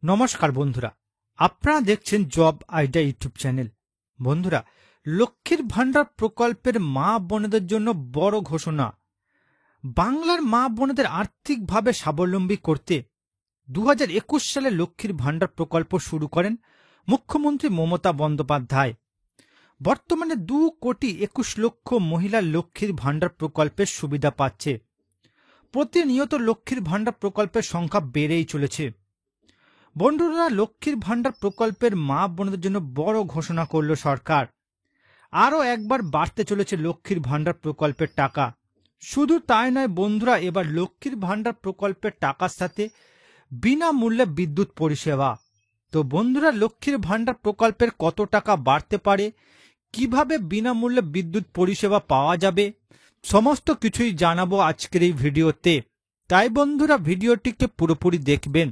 নমস্কার বন্ধুরা, আপনারা দেখছেন জব আইডিয়া ইউটিউব চ্যানেল। বন্ধুরা, লক্ষ্মীর ভান্ডার প্রকল্পের মা বোনেদের জন্য বড় ঘোষণা। বাংলার মা বোনেদের আর্থিকভাবে স্বাবলম্বী করতে 2021 সালে লক্ষ্মীর ভান্ডার প্রকল্প শুরু করেন মুখ্যমন্ত্রী মমতা বন্দ্যোপাধ্যায়। বর্তমানে 2,21,00,000 মহিলা লক্ষ্মীর ভান্ডার প্রকল্পের সুবিধা পাচ্ছে। প্রতিনিয়ত লক্ষ্মীর ভান্ডার প্রকল্পের সংখ্যা বেড়েই চলেছে। বন্ধুরা, লক্ষ্মীর ভান্ডার প্রকল্পের মা বোনদের জন্য বড় ঘোষণা করল সরকার। আরও একবার বাড়তে চলেছে লক্ষ্মীর ভান্ডার প্রকল্পের টাকা। শুধু তাই নয় বন্ধুরা, এবার লক্ষ্মীর ভান্ডার প্রকল্পের টাকার সাথে বিনামূল্যে বিদ্যুৎ পরিষেবা। তো বন্ধুরা, লক্ষ্মীর ভান্ডার প্রকল্পের কত টাকা বাড়তে পারে, কিভাবে বিনামূল্যে বিদ্যুৎ পরিষেবা পাওয়া যাবে, সমস্ত কিছুই জানাবো আজকের এই ভিডিওতে। তাই বন্ধুরা, ভিডিওটিকে পুরোপুরি দেখবেন।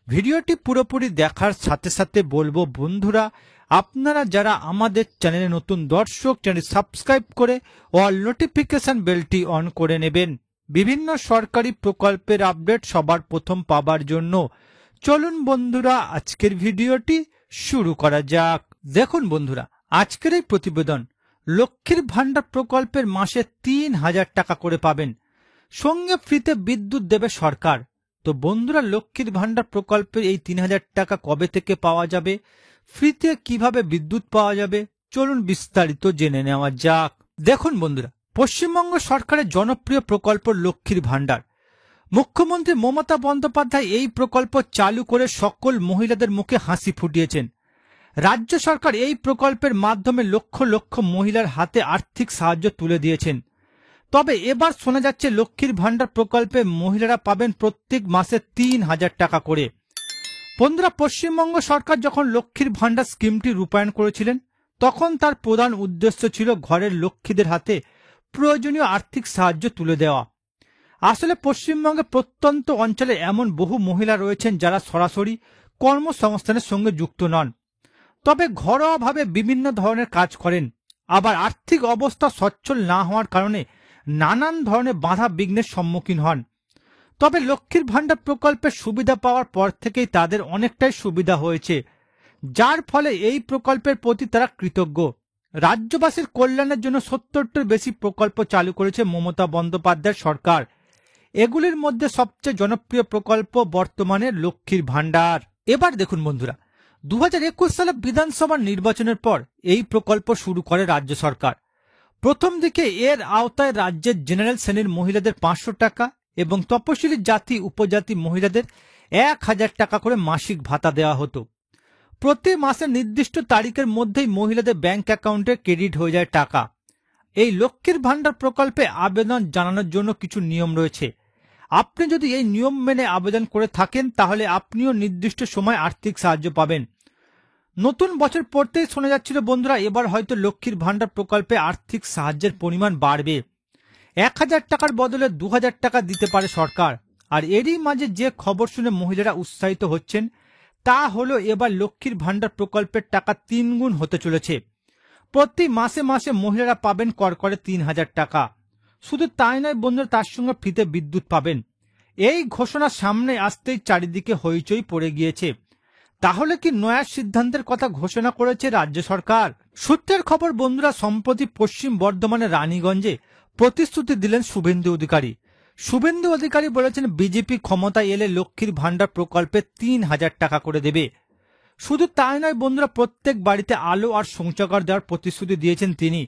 ভিডিওটি পুরোপুরি দেখার সাথে সাথে বলবো বন্ধুরা, আপনারা যারা আমাদের চ্যানেলে নতুন দর্শক, চ্যানেল সাবস্ক্রাইব করে অল নোটিফিকেশন বেলটি অন করে নেবেন বিভিন্ন সরকারি প্রকল্পের আপডেট সবার প্রথম পাবার জন্য। চলুন বন্ধুরা, আজকের ভিডিওটি শুরু করা যাক। দেখুন বন্ধুরা, আজকের এই প্রতিবেদন। লক্ষ্মীর ভান্ডার প্রকল্পের মাসে 3,000 টাকা করে পাবেন, সঙ্গে ফ্রিতে বিদ্যুৎ দেবে সরকার। তো বন্ধুরা, লক্ষ্মীর ভান্ডার প্রকল্পের এই 3,000 টাকা কবে থেকে পাওয়া যাবে, ফ্রিতে কিভাবে বিদ্যুৎ পাওয়া যাবে, চলুন বিস্তারিত জেনে নেওয়া যাক। দেখুন বন্ধুরা, পশ্চিমবঙ্গ সরকারের জনপ্রিয় প্রকল্প লক্ষ্মীর ভান্ডার। মুখ্যমন্ত্রী মমতা বন্দ্যোপাধ্যায় এই প্রকল্প চালু করে সকল মহিলাদের মুখে হাসি ফুটিয়েছেন। রাজ্য সরকার এই প্রকল্পের মাধ্যমে লক্ষ লক্ষ মহিলার হাতে আর্থিক সাহায্য তুলে দিয়েছেন। তবে এবার শোনা যাচ্ছে লক্ষ্মীর ভান্ডার প্রকল্পে মহিলারা পাবেন প্রত্যেক মাসে 3,000 টাকা করে। বন্ধুরা, পশ্চিমবঙ্গ সরকার যখন লক্ষ্মীর ভান্ডার স্কিমটি রূপায়ণ করেছিলেন, তখন তার প্রধান উদ্দেশ্য ছিল ঘরের লক্ষ্মীদের হাতে প্রয়োজনীয় আর্থিক সাহায্য তুলে দেওয়া। আসলে পশ্চিমবঙ্গের প্রত্যন্ত অঞ্চলে এমন বহু মহিলা রয়েছেন যারা সরাসরি কর্মসংস্থানের সঙ্গে যুক্ত নন, তবে ঘরোয়াভাবে বিভিন্ন ধরনের কাজ করেন। আবার আর্থিক অবস্থা সচ্ছল না হওয়ার কারণে নানান ধরনের বাধা বিঘ্নের সম্মুখীন হন। তবে লক্ষ্মীর ভান্ডার প্রকল্পের সুবিধা পাওয়ার পর থেকেই তাদের অনেকটাই সুবিধা হয়েছে, যার ফলে এই প্রকল্পের প্রতি তারা কৃতজ্ঞ। রাজ্যবাসীর কল্যাণের জন্য 70টির বেশি প্রকল্প চালু করেছে মমতা বন্দ্যোপাধ্যায় সরকার। এগুলির মধ্যে সবচেয়ে জনপ্রিয় প্রকল্প বর্তমানে লক্ষ্মীর ভান্ডার। এবার দেখুন বন্ধুরা, 2021 সালে বিধানসভা নির্বাচনের পর এই প্রকল্প শুরু করে রাজ্য সরকার। প্রথম দিকে এর আওতায় রাজ্যের জেনারেল শ্রেণীর মহিলাদের 500 টাকা এবং তপশিলি জাতি উপজাতি মহিলাদের 1,000 টাকা করে মাসিক ভাতা দেওয়া হতো। প্রতি মাসে নির্দিষ্ট তারিখের মধ্যেই মহিলাদের ব্যাংক অ্যাকাউন্টে ক্রেডিট হয়ে যায় টাকা। এই লক্ষ্মীর ভান্ডার প্রকল্পে আবেদন জানানোর জন্য কিছু নিয়ম রয়েছে। আপনি যদি এই নিয়ম মেনে আবেদন করে থাকেন, তাহলে আপনিও নির্দিষ্ট সময় আর্থিক সাহায্য পাবেন। নতুন বছর পড়তেই শোনা যাচ্ছিল বন্ধুরা, এবার হয়তো লক্ষ্মীর ভান্ডার প্রকল্পে আর্থিক সাহায্যের পরিমাণ বাড়বে। 1,000 টাকার বদলে 2,000 টাকা দিতে পারে সরকার। আর এরই মাঝে যে খবর শুনে মহিলারা উৎসাহিত হচ্ছেন তা হলো, এবার লক্ষ্মীর ভান্ডার প্রকল্পের টাকা 3 গুণ হতে চলেছে। প্রতি মাসে মাসে মহিলারা পাবেন করকরে 3,000 টাকা। শুধু তাই নয় বন্ধুরা, তার সঙ্গে ফ্রিতে বিদ্যুৎ পাবেন। এই ঘোষণা সামনে আসতেই চারিদিকে হইচই পড়ে গিয়েছে। তাহলে কি নয়া সিদ্ধান্তের কথা ঘোষণা করেছে রাজ্য সরকার? সূত্রের খবর বন্ধুরা, সম্প্রতি পশ্চিম বর্ধমানের রানীগঞ্জে প্রতিশ্রুতি দিলেন শুভেন্দু অধিকারী। শুভেন্দু অধিকারী বলেছেন, বিজেপি ক্ষমতায় এলে লক্ষ্মীর ভান্ডার প্রকল্পে 3,000 টাকা করে দেবে। শুধু তাই নয় বন্ধুরা, প্রত্যেক বাড়িতে আলো আর শৌচাগার দেওয়ার প্রতিশ্রুতি দিয়েছেন তিনি।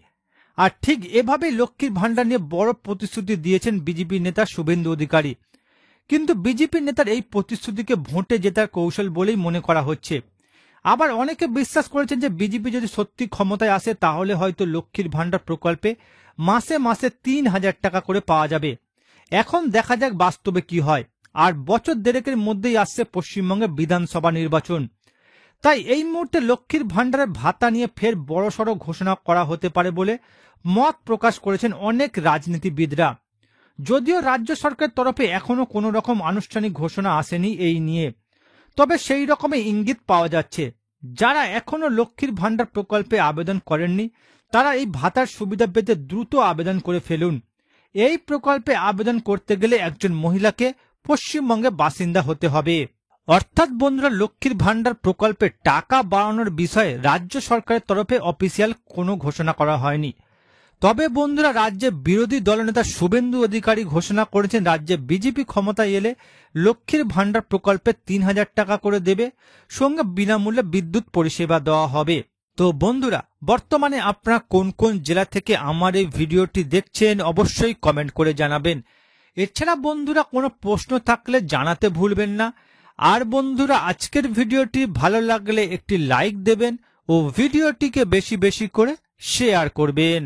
আর ঠিক এভাবেই লক্ষ্মীর ভান্ডার নিয়ে বড় প্রতিশ্রুতি দিয়েছেন বিজেপি নেতা শুভেন্দু অধিকারী। কিন্তু বিজেপি নেতার এই প্রতিশ্রুতিকে ভোটে জেতার কৌশল বলেই মনে করা হচ্ছে। আবার অনেকে বিশ্বাস করেছেন যে বিজেপি যদি সত্যি ক্ষমতায় আসে, তাহলে হয়তো লক্ষ্মীর ভান্ডার প্রকল্পে মাসে মাসে 3,000 টাকা করে পাওয়া যাবে। এখন দেখা যাক বাস্তবে কি হয়। আর বছর দেড়েকের মধ্যেই আসছে পশ্চিমবঙ্গে বিধানসভা নির্বাচন। তাই এই মুহূর্তে লক্ষ্মীর ভান্ডারের ভাতা নিয়ে ফের বড়সড় ঘোষণা করা হতে পারে বলে মত প্রকাশ করেছেন অনেক রাজনীতিবিদরা। যদিও রাজ্য সরকারের তরফে এখনো কোনো রকম আনুষ্ঠানিক ঘোষণা আসেনি এই নিয়ে, তবে সেই রকমই ইঙ্গিত পাওয়া যাচ্ছে। যারা এখনো লক্ষ্মীর ভান্ডার প্রকল্পে আবেদন করেননি, তারা এই ভাতার সুবিধা পেতে দ্রুত আবেদন করে ফেলুন। এই প্রকল্পে আবেদন করতে গেলে একজন মহিলাকে পশ্চিমবঙ্গে বাসিন্দা হতে হবে। অর্থাৎ বন্ধুরা, লক্ষ্মীর ভান্ডার প্রকল্পে টাকা বাড়ানোর বিষয়ে রাজ্য সরকারের তরফে অফিসিয়াল কোনো ঘোষণা করা হয়নি। তবে বন্ধুরা, রাজ্যে বিরোধী দলনেতা শুভেন্দু অধিকারী ঘোষণা করেছেন রাজ্যে বিজেপি ক্ষমতায় এলে লক্ষ্মীর ভান্ডার প্রকল্পে ৩,০০০ টাকা করে দেবে, সঙ্গে বিনামূল্যে বিদ্যুৎ পরিষেবা দেওয়া হবে। তো বন্ধুরা, বর্তমানে আপনারা কোন কোন জেলা থেকে আমার এই ভিডিওটি দেখছেন অবশ্যই কমেন্ট করে জানাবেন। এছাড়া বন্ধুরা, কোনো প্রশ্ন থাকলে জানাতে ভুলবেন না। আর বন্ধুরা, আজকের ভিডিওটি ভালো লাগলে একটি লাইক দেবেন ও ভিডিওটিকে বেশি বেশি করে শেয়ার করবেন।